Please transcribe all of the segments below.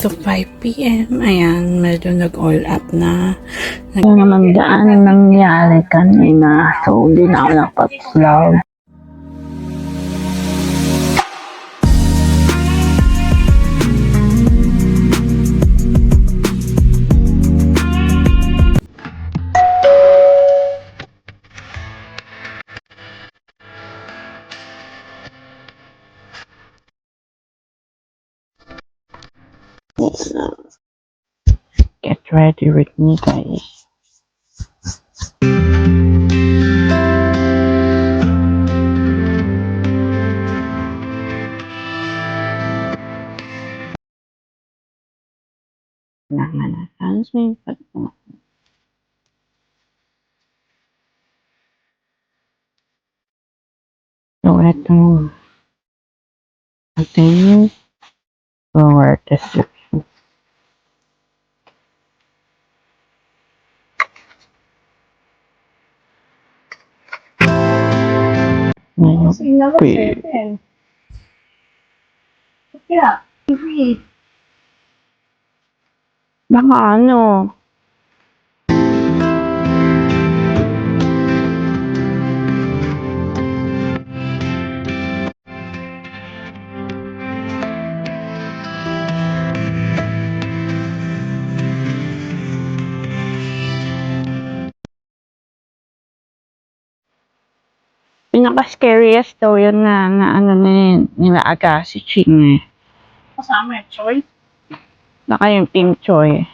to 5 p.m. Ayan, medyo nag-all up na. Ano naman daan nangyari kanina. So, hindi na ako nakapag-vlog. Get ready with me, guys. Nanganasal sa pagpunta. So, ito. Continue forward description. Ngayon, Yeah, read. baka ano, pinaka-scariest daw yun na ano nila aga si Ching eh. Kasama yung Choy. Baka yung Team Choi.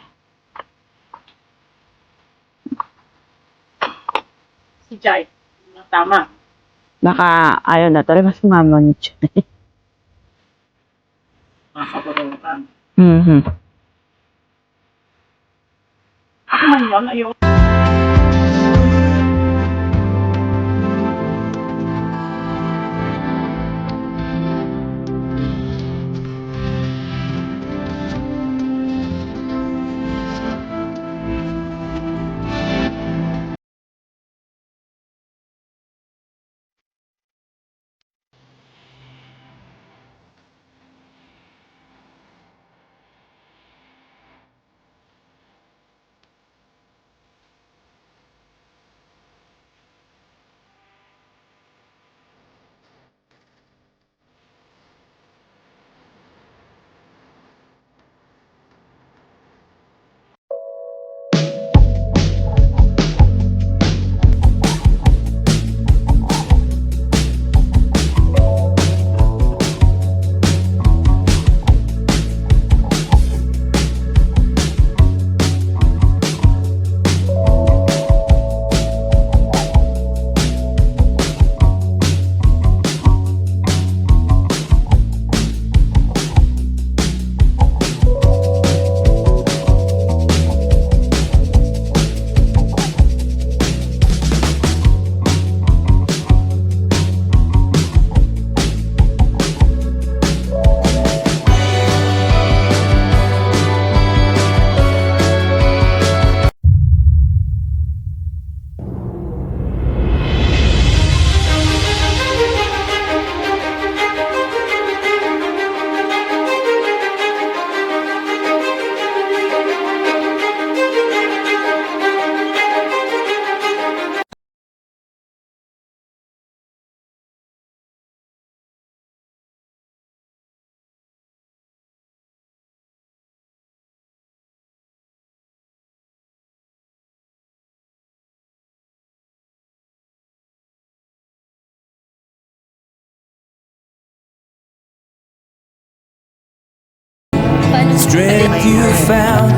Si Jai. Tama. Baka ayaw na talaga sumama ni Choi. Makapagulutan. Mhm. Ako man yun, ayaw. Strength you found.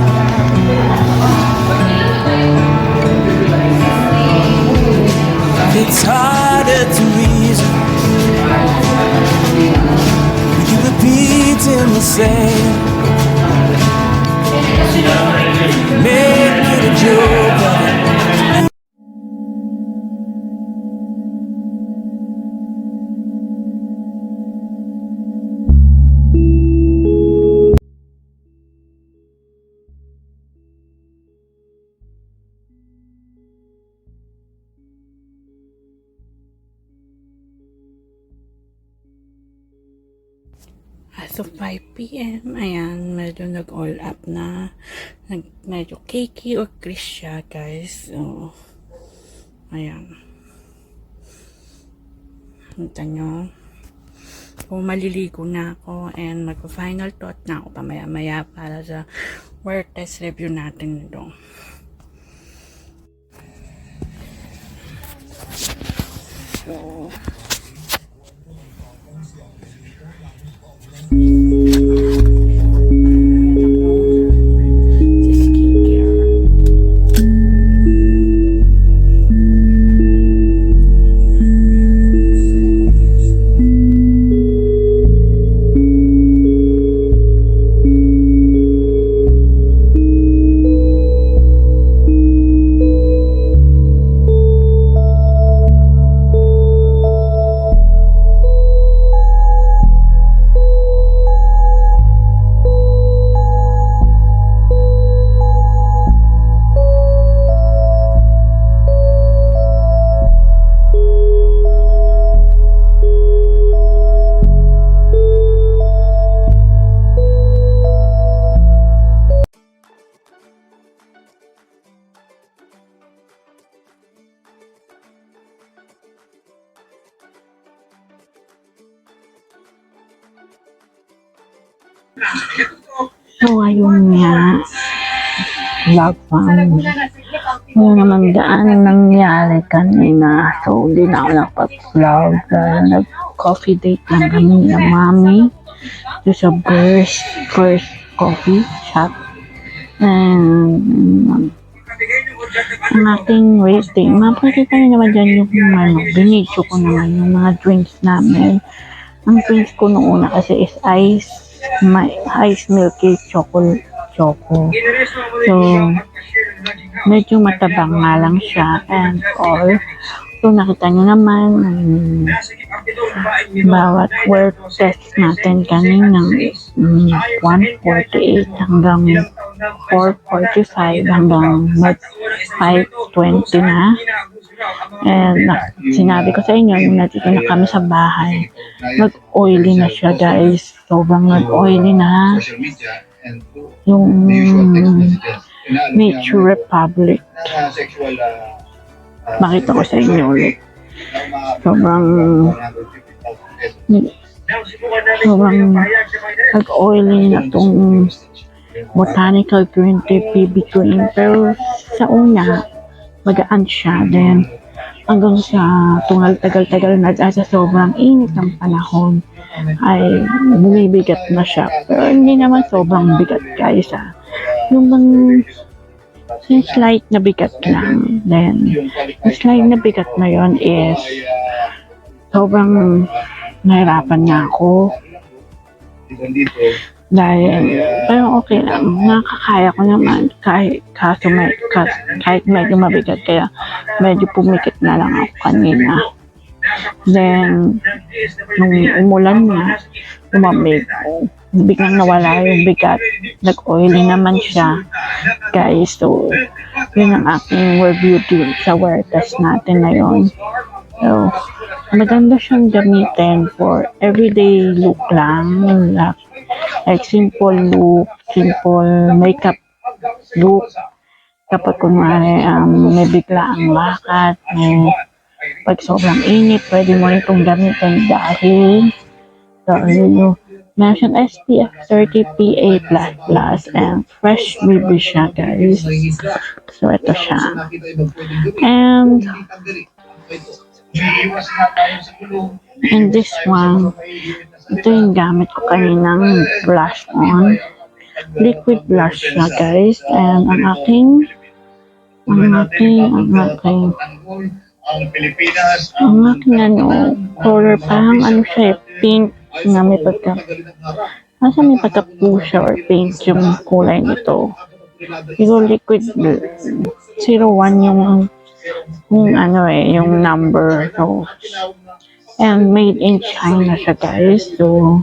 It's harder to reason. You repeating the same. Make it a joke of it. So, 5 p.m. Ayan, medyo nag-all up na. Medyo cakey or crisp siya, guys. So, ayan. Kita nyo. So, maliligo na ako and mag-final thought na ako pamaya-maya para sa wear test review natin nito. So, So, ayun nga, vlog fam. Yun naman daan nangyari kanina. So, hindi na ako nakapag-vlog. Nag-coffee date lang kami ng mami. Ito sa first coffee shop. And, ang ating rating, mapakita nyo naman dyan yung binidyo ko naman yung mga drinks namin. Ang drinks ko noong una kasi is ice milky choco. So, medyo matabang nga lang siya and all. So, nakita nyo naman, bawat wear test natin kaninang 148 hanggang 445 hanggang 520 na. And sinabi ko sa inyo, nung nandito na kami sa bahay, nag-oily na siya, guys. Sobrang nag-oily na. Yung Nature Republic. Makita ko sa inyo ulit. Sobrang nag-oily na itong Botanical Green Tea PB Cream. Pero sa una, magaan siya. Then, hanggang sa tagal-tagal na sa sobrang init ng panahon, ay bumibigat na siya. Pero hindi naman sobrang bigat, guys. Yung slight na bigat lang. Then, yung slight na bigat na yon is sobrang nahirapan na ako. Dahil, pero okay lang, nakakaya ko naman kahit medyo mabigat, kaya medyo pumikit na lang ako kanina. Then, nung umulan na, lumamig, biglang nawala yung bigat, nag-oily naman siya, guys. So, yun ang aking review din sa wear test natin na yun. So, maganda siyang gamitin for everyday look lang, like simple look, simple makeup look. Kapag kunwari may bigla ang lakad, pag sobrang init, pwede mo itong gamitin dahil meron siyang SPF 30 PA++ and fresh baby siya, guys. So, ito siya. And this one, ito yung gamit ko kaninang blush on. Liquid blush siya, guys. And ang aking color, parang siya, pink na may may pagka-pusha or pink yung kulay nito. Siguro liquid 01 yung number. So, and made in China siya, guys. So,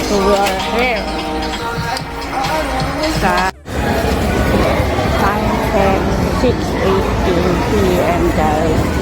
So we are here sa time check 6:18 p.m. guys.